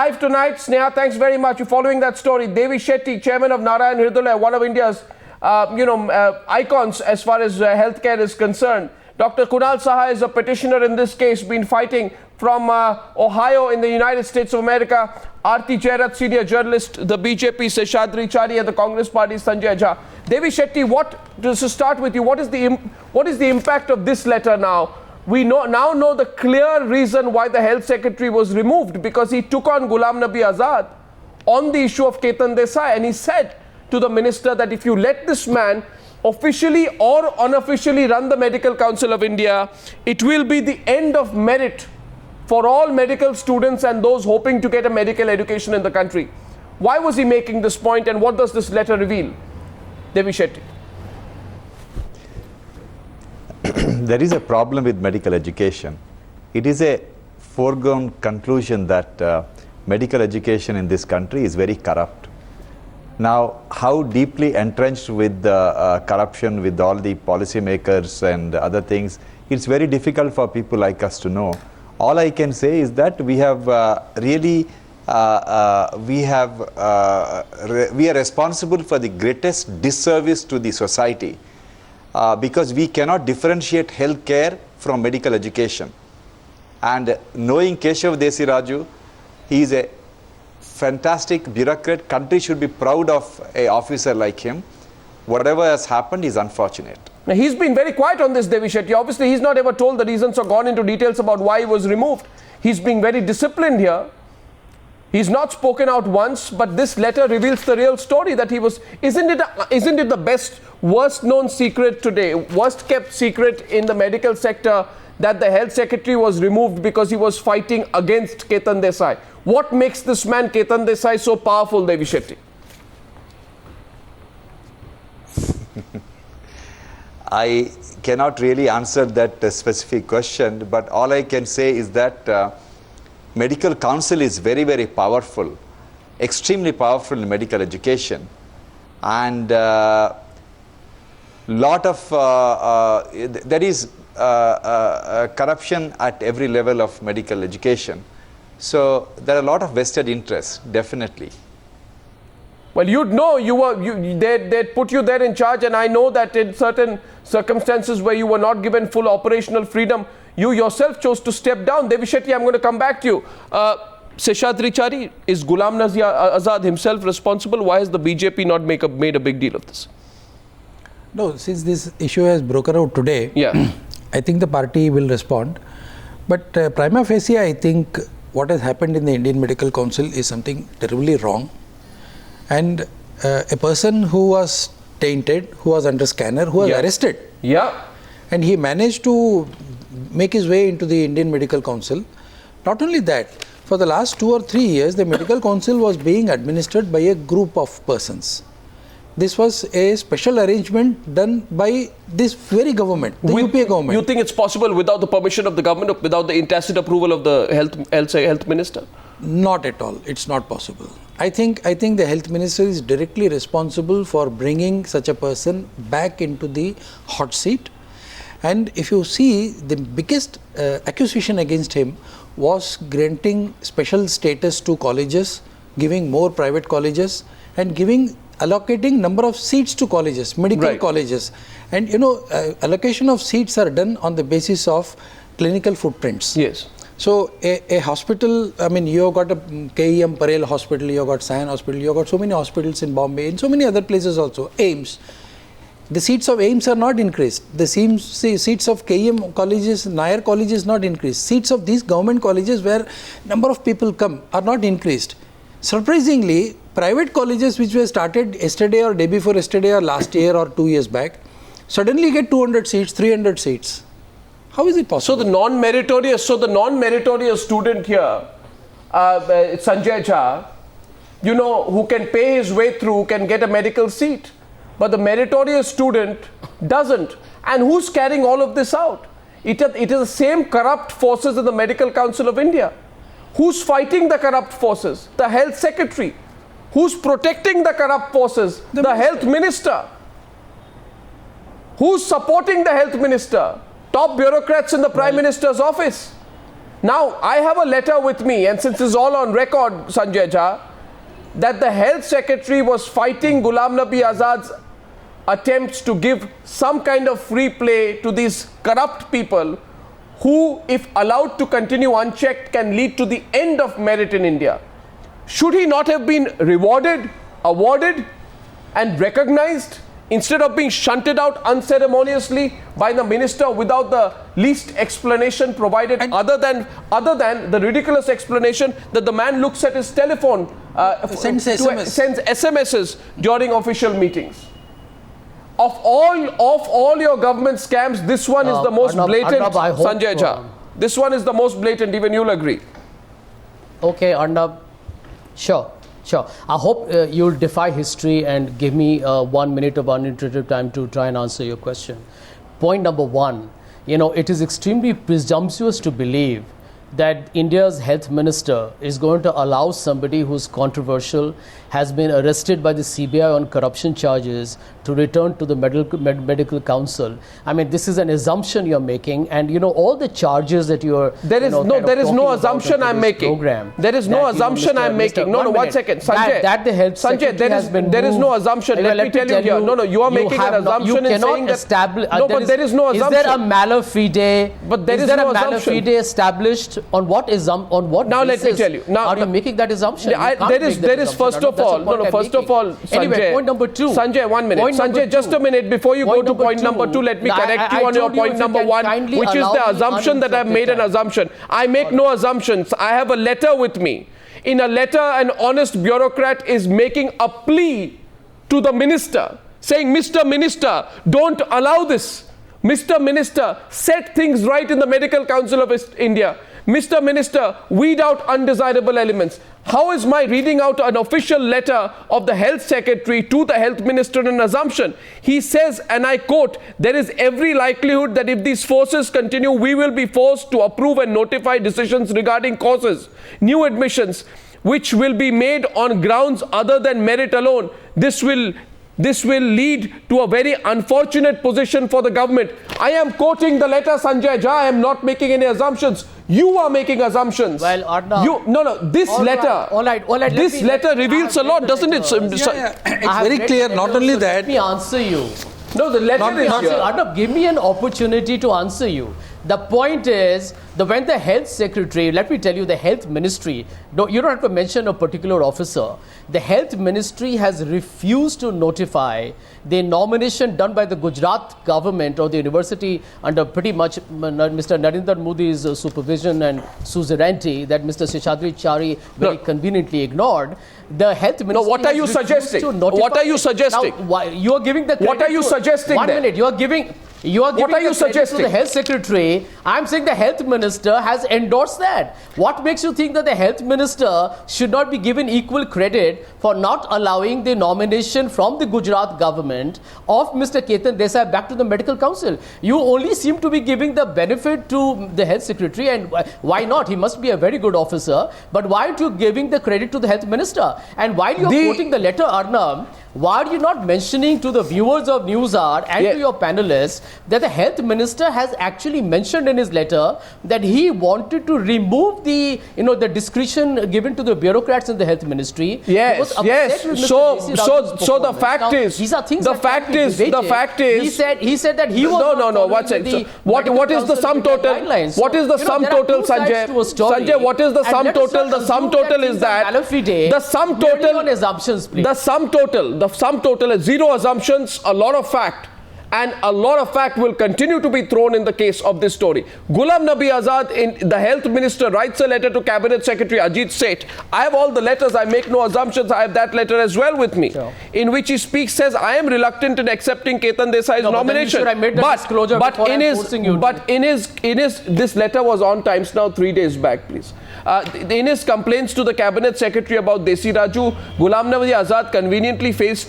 Live tonight, Sneha, thanks very much. You're following that story. Devi Shetty, chairman of Narayana, Hrudalaya, one of India's icons as far as healthcare is concerned. Dr. Kunal Saha is a petitioner in this case, been fighting from Ohio in the United States of America. Arati Jerath, senior journalist, the BJP, Sheshadri Chari, and the Congress party, Sanjay Jha. Devi Shetty, to start with you, what is the impact of this letter now? We now know the clear reason why the health secretary was removed, because he took on Ghulam Nabi Azad on the issue of Ketan Desai, and he said to the minister that if you let this man officially or unofficially run the Medical Council of India, it will be the end of merit for all medical students and those hoping to get a medical education in the country. Why was he making this point, and what does this letter reveal? Devi Shetty. There is a problem with medical education. It is a foregone conclusion that medical education in this country is very corrupt. Now, how deeply entrenched with the corruption with all the policymakers and other things, it's very difficult for people like us to know. All I can say is that we have we are responsible for the greatest disservice to the society. Because we cannot differentiate healthcare from medical education. And knowing Keshav Desiraju, he is a fantastic bureaucrat. Country should be proud of an officer like him. Whatever has happened is unfortunate. Now, he's been very quiet on this, Devi Shetty. Obviously, he's not ever told the reasons or gone into details about why he was removed. He's being very disciplined here. He's not spoken out once, but this letter reveals the real story that he was. Isn't it the worst known secret today, worst kept secret in the medical sector, that the health secretary was removed because he was fighting against Ketan Desai? What makes this man Ketan Desai so powerful, Devi Shetty? I cannot really answer that specific question, but all I can say is that Medical Council is very, very powerful, extremely powerful in medical education, and lot of there is corruption at every level of medical education. So there are a lot of vested interests, definitely. Well, you'd know they'd put you there in charge, and I know that in certain circumstances where you were not given full operational freedom, you yourself chose to step down. Devi Shetty, I'm going to come back to you. Sheshadri Chari, is Ghulam Nabi Azad himself responsible? Why has the BJP not made a big deal of this? No, since this issue has broken out today, yeah. I think the party will respond. But prima facie, I think what has happened in the Indian Medical Council is something terribly wrong. And a person who was tainted, who was under scanner, who was arrested. Yeah. And he managed to make his way into the Indian Medical Council. Not only that, for the last 2 or 3 years, the Medical Council was being administered by a group of persons. This was a special arrangement done by this very government, the UPA government. You think it's possible without the permission of the government, without the tacit approval of the health minister? Not at all. It's not possible. I think the health minister is directly responsible for bringing such a person back into the hot seat. And if you see, the biggest accusation against him was granting special status to colleges, giving more private colleges, and allocating number of seats to colleges, medical colleges. And allocation of seats are done on the basis of clinical footprints. Yes. So a hospital, I mean, you have got a KEM Parel hospital, you have got Sion hospital, you have got so many hospitals in Bombay, in so many other places also, AIIMS. The seats of AIIMS are not increased. The seats of KEM colleges, Nair colleges not increased. Seats of these government colleges where number of people come are not increased. Surprisingly, private colleges which were started yesterday or day before yesterday or last year or 2 years back, suddenly get 200 seats, 300 seats. How is it possible? So the non-meritorious student here, Sanjay Jha, who can pay his way through, can get a medical seat. But the meritorious student doesn't. And who's carrying all of this out? It is the same corrupt forces in the Medical Council of India. Who's fighting the corrupt forces? The health secretary. Who's protecting the corrupt forces? The health minister. Who's supporting the health minister? Top bureaucrats in the Prime Minister's office. Now, I have a letter with me, and since it's all on record, Sanjay Jha, that the health secretary was fighting Ghulam Nabi Azad's attempts to give some kind of free play to these corrupt people who, if allowed to continue unchecked, can lead to the end of merit in India. Should he not have been rewarded, awarded, and recognized instead of being shunted out unceremoniously by the minister without the least explanation provided, other than the ridiculous explanation that the man looks at his telephone, sends SMSs during official meetings? Of all your government scams, this one is the most blatant, Sanjay Jha. This one is the most blatant, even you'll agree. Okay, Arnab. Sure. I hope you'll defy history and give me 1 minute of uninterrupted time to try and answer your question. Point number one, it is extremely presumptuous to believe that India's health minister is going to allow somebody who's controversial, has been arrested by the CBI on corruption charges, to return to the medical council. I mean, this is an assumption you're making, and all the charges that you're there is no assumption I'm making. There is no assumption I'm making. No, 1 second, Sanjay. That the health Sanjay, there is no assumption. Let me tell you here. No, you are making an assumption in saying that. No, but there is no assumption. Is there a malus fide? But there is no assumption. Malus fide established on what now basis? Let me tell you. Now, are you making that assumption? There is first of all, Sanjay. Anyway, point number two. Sanjay, 1 minute. Sanjay, just a minute before you go to point number two, let me correct you on your point number one, which is the assumption that I've made an assumption. I make no assumptions. I have a letter with me. In a letter, an honest bureaucrat is making a plea to the minister, saying, Mr. Minister, don't allow this. Mr. Minister, set things right in the Medical Council of India. Mr. Minister, weed out undesirable elements. How is my reading out an official letter of the health secretary to the health minister an assumption? He says, and I quote, there is every likelihood that if these forces continue, we will be forced to approve and notify decisions regarding causes, new admissions, which will be made on grounds other than merit alone. This will lead to a very unfortunate position for the government. I am quoting the letter, Sanjay Jha. I am not making any assumptions. You are making assumptions. Well, Arnab. This letter. All right. This letter reveals a lot, doesn't it? It's very clear. Not only that. Let me answer you. No, the letter is here. Arnab, give me an opportunity to answer you. The point is that when the health secretary, let me tell you, the health ministry, you don't have to mention a particular officer. The health ministry has refused to notify the nomination done by the Gujarat government or the university under pretty much Mr. Narendra Modi's supervision and suzerainty that Mr. Sheshadri Chari very conveniently ignored. The health ministry. No, what are you suggesting? What are you suggesting? Now, you are giving the credit. What are you suggesting? 1 minute. You are giving. What are you suggesting to the health secretary? I'm saying the health minister has endorsed that. What makes you think that the health minister should not be given equal credit for not allowing the nomination from the Gujarat government of Mr. Ketan Desai back to the medical council? You only seem to be giving the benefit to the health secretary, and why not? He must be a very good officer. But why aren't you giving the credit to the health minister? And while you are quoting the letter, Arnab, why are you not mentioning to the viewers of Newshour and to your panelists that the health minister has actually mentioned in his letter that he wanted to remove the discretion given to the bureaucrats in the health ministry? Yes. So the fact is, these are things the fact is, he said that he was what is the sum total? What is the sum total, Sanjay? Sanjay, what is the sum total? The sum total is that the sum total is zero assumptions, a lot of fact. And a lot of fact will continue to be thrown in the case of this story. Ghulam Nabi Azad, the health minister, writes a letter to Cabinet Secretary Ajit Seth. I have all the letters. I make no assumptions. I have that letter as well with me, in which he says, I am reluctant in accepting Ketan Desai's nomination. This letter was on Times Now 3 days back, please. In his complaints to the Cabinet Secretary about Desi Raju, Ghulam Nabi Azad conveniently fails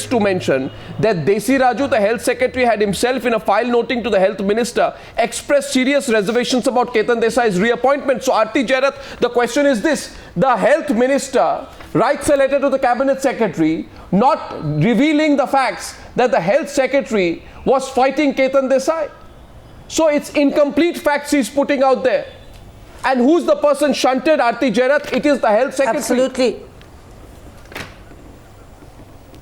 to mention that Desi Raju, the health secretary, had himself in a file noting to the health minister expressed serious reservations about Ketan Desai's reappointment. So Arati Jerath, the question is this: the health minister writes a letter to the Cabinet Secretary not revealing the facts that the health secretary was fighting Ketan Desai. So it's incomplete facts he's putting out there. And who's the person shunted, Arati Jerath? It is the health secretary. Absolutely.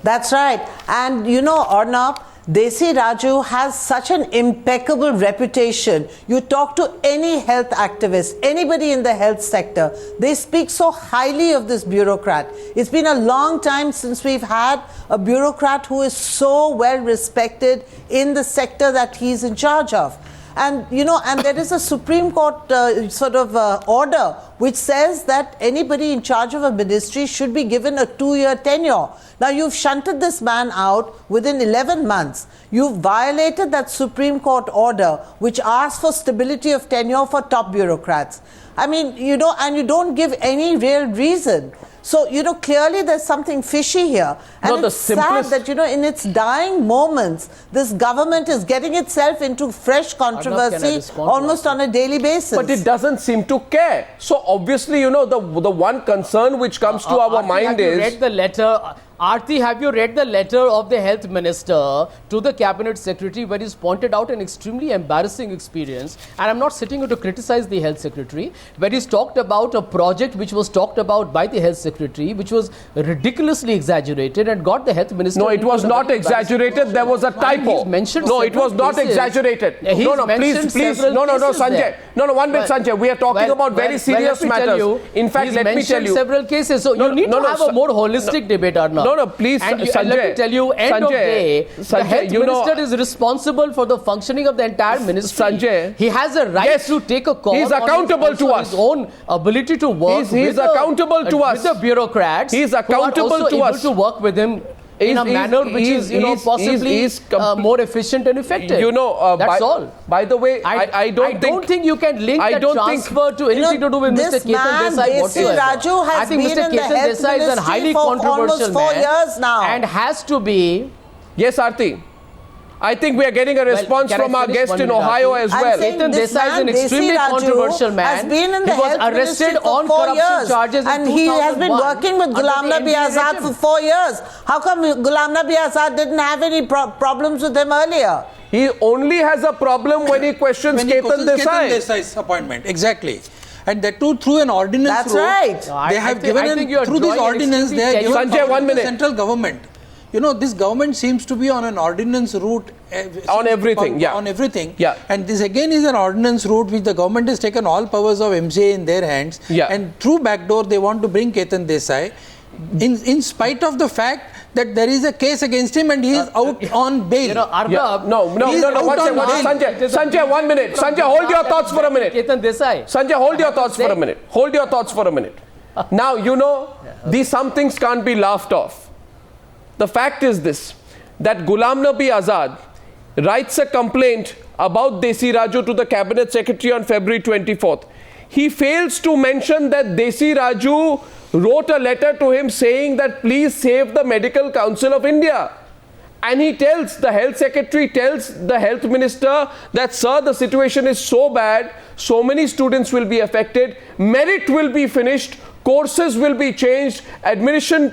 That's right. And you know, Arnab, Desi Raju has such an impeccable reputation. You talk to any health activist, anybody in the health sector, they speak so highly of this bureaucrat. It's been a long time since we've had a bureaucrat who is so well respected in the sector that he's in charge of. And you know, and there is a Supreme Court order which says that anybody in charge of a ministry should be given a 2-year tenure. Now you've shunted this man out within 11 months. You've violated that Supreme Court order which asks for stability of tenure for top bureaucrats. I mean, you know, and you don't give any real reason. So, you know, clearly there's something fishy here. And no, it's sad that, you know, in its dying moments, this government is getting itself into fresh controversy almost on a daily basis. But it doesn't seem to care. So, obviously, you know, the one concern which comes to our mind is... Have you read the letter? Arti, have you read the letter of the health minister to the cabinet secretary where he's pointed out an extremely embarrassing experience? And I'm not sitting here to criticize the health secretary, where he's talked about a project which was talked about by the health secretary, which was ridiculously exaggerated and got the health minister... No, it was not exaggerated. There was a typo. No, it was not exaggerated. No, please. No, Sanjay. No, 1 minute, Sanjay. We are talking about very serious matters. In fact, let me tell you. Several cases. So you need to have a more holistic debate, Arnab. No, please, Sanjay. And let me tell you, end of day, the health minister is responsible for the functioning of the entire ministry. Sanjay. He has a right to take a call. He's accountable to us. His own ability to work he's accountable to us. With the bureaucrats. He's accountable to us. To work with him in a manner which is, you know, possibly more efficient and effective. You know, that's all. By the way, I don't think you can link the transfer to anything to do with Mr. Ketan Desai whatsoever. Raju has I think Mr. Ketan Desai is a highly controversial for 4 years now. And has to be... Yes, Arti. I think we are getting a response from our guest in Ohio as well. Ketan Desai is an extremely controversial man. Has been in the he was arrested on corruption charges and he has been working with Ghulam Nabi Azad for 4 years. How come Ghulam Nabi Azad didn't have any problems with him earlier? He only has a problem when he questions Ketan Desai's appointment. Exactly. And that too through an ordinance That's route. Right. No, they have given through this ordinance they have given Sanjay, 1 minute. The central government. You know, this government seems to be on an ordinance route. On everything, yeah. On everything. Yeah. And this again is an ordinance route which the government has taken all powers of MCA in their hands. Yeah. And through backdoor they want to bring Ketan Desai. In spite of the fact that there is a case against him and he is out on bail. You know, Arnab, Sanjay, 1 minute. Sanjay, hold your thoughts for a minute. Ketan Desai. Sanjay, hold your thoughts for a minute. Hold your thoughts for a minute. Now, you know, some things can't be laughed off. The fact is this, that Ghulam Nabi Azad writes a complaint about Desi Raju to the cabinet secretary on February 24th. He fails to mention that Desi Raju wrote a letter to him saying that please save the Medical Council of India. And he tells, the health secretary tells the health minister that, sir, the situation is so bad, so many students will be affected, merit will be finished, courses will be changed, admission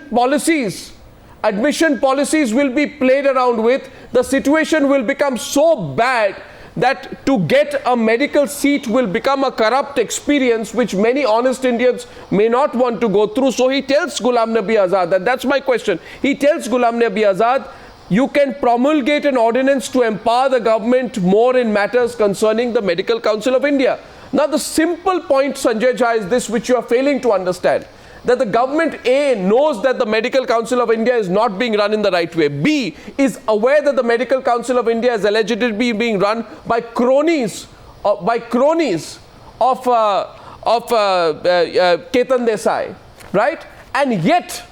policies will be played around with, the situation will become so bad that to get a medical seat will become a corrupt experience which many honest Indians may not want to go through. So he tells Ghulam Nabi Azad, and that's my question, he tells Ghulam Nabi Azad, you can promulgate an ordinance to empower the government more in matters concerning the Medical Council of India. Now the simple point, Sanjay Jha, is this which you are failing to understand. That the government A knows that the Medical Council of India is not being run in the right way. B is aware that the Medical Council of India is allegedly being run by cronies of Ketan Desai, right? And yet,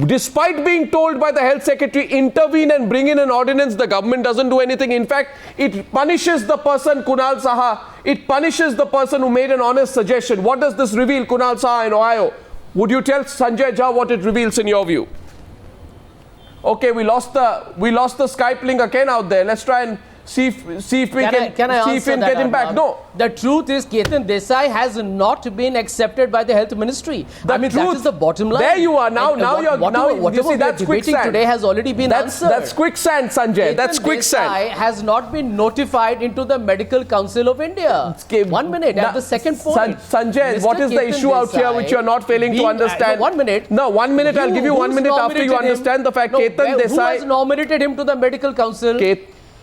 despite being told by the health secretary, intervene and bring in an ordinance, the government doesn't do anything. In fact, it punishes the person, Kunal Saha. It punishes the person who made an honest suggestion. What does this reveal, Kunal Saha in Ohio? Would you tell Sanjay Jha what it reveals in your view? Okay, we lost the Skype link again out there. Let's try and see if we can get him back. No. The truth is Ketan Desai has not been accepted by the health ministry. That is the bottom line. There you are. Whatever you see, that's quicksand. Today has already been answered. That's quicksand, Sanjay. That's quicksand. Desai has not been notified into the Medical Council of India. 1 minute. At the second point. Sanjay, what is the issue out here which you are not failing to understand? 1 minute. No, 1 minute. I'll give you 1 minute after you understand the fact. Ketan Desai. Who has nominated him to the Medical Council?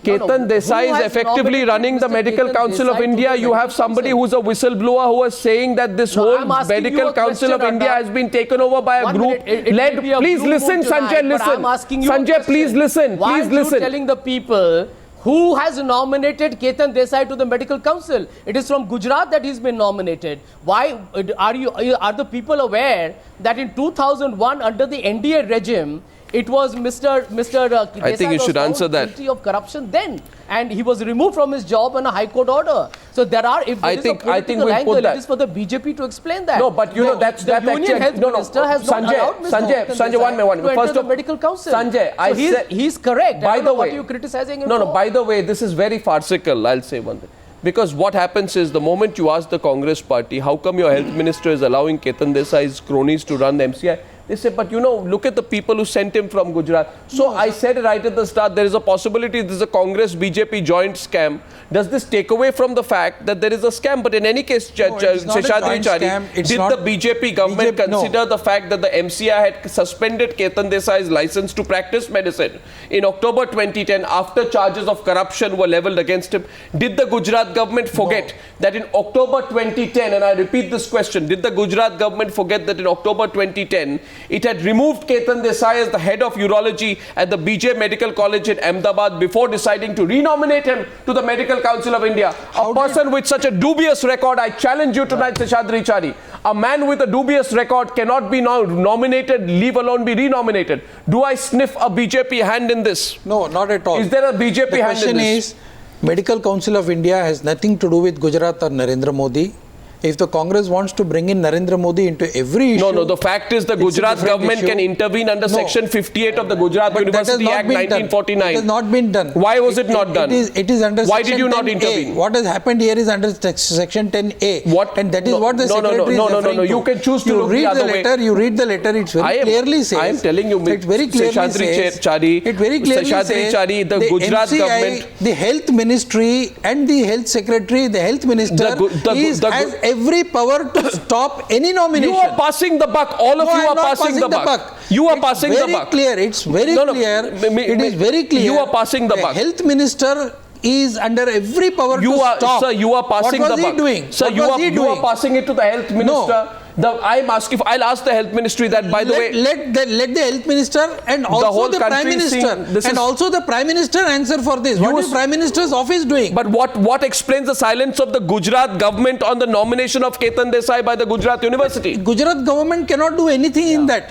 Ketan Desai is effectively running the Medical Council of India. You have somebody who's a whistleblower who is saying that this whole Medical Council of India has been taken over by a group led. Please listen, Sanjay, listen. Sanjay, please listen. Why are you telling the people who has nominated Ketan Desai to the Medical Council? It is from Gujarat that he's been nominated. Why are the people aware that in 2001 under the NDA regime, it was Mr. Desai I think you should answer that. Guilty of corruption then, and he was removed from his job on a High Court order. So there are, if there is a political angle, it is for the BJP to explain that. No, but you know that's the Union Health Minister has not allowed Sanjay, 1 minute. to enter the Medical Council. Sanjay, he's correct. By the way, what are you criticizing him No, by the way, this is very farcical. I'll say one thing. Because what happens is the moment you ask the Congress party, how come your health minister is allowing Ketan Desai's cronies to run the MCI? They say, but you know, look at the people who sent him from Gujarat. So I said right at the start, there is a possibility this is a Congress-BJP joint scam. Does this take away from the fact that there is a scam? But in any case, Sheshadri Chari, did the BJP government consider the fact that the MCI had suspended Ketan Desai's license to practice medicine in October 2010 after charges of corruption were leveled against him? Did the Gujarat government forget that in October 2010, and I repeat this question, did the Gujarat government forget that in October 2010, it had removed Ketan Desai as the head of urology at the BJ Medical College in Ahmedabad before deciding to renominate him to the Medical Council of India? A person with such a dubious record, I challenge you tonight, Sheshadri Chari. A man with a dubious record cannot be nominated, leave alone be renominated. Do I sniff a BJP hand in this? No, not at all. Is there a BJP hand in this? The question is, Medical Council of India has nothing to do with Gujarat or Narendra Modi. If the Congress wants to bring in Narendra Modi into every issue... No, the fact is the Gujarat government can intervene under Section 58 of the Gujarat University Act 1949. It has not been done. Why was it not done? It is under Why Section did you not 10A. intervene? What has happened here is under Section 10A. What? And that is what the Secretary is referring to. You can choose to look the other way. You read the letter, it very clearly says... I am telling you, it very clearly says... Chari, It very clearly says... the Gujarat MCI, government... the Health Ministry and the Health Secretary, the Health Minister has every power to stop any nomination. You are passing the buck. All of you are passing the buck. You are passing the buck. It's very clear. It is very clear. You are passing the buck. The Health Minister is under every power to stop. Sir, you are passing the buck. What was he doing? Sir, you are passing it to the Health Minister. I'm asking. I'll ask the Health Ministry that. By the way, let the Health Minister and also the Prime Minister also the Prime Minister answer for this. What is Prime Minister's office doing? But what explains the silence of the Gujarat government on the nomination of Ketan Desai by the Gujarat University? Gujarat government cannot do anything in that.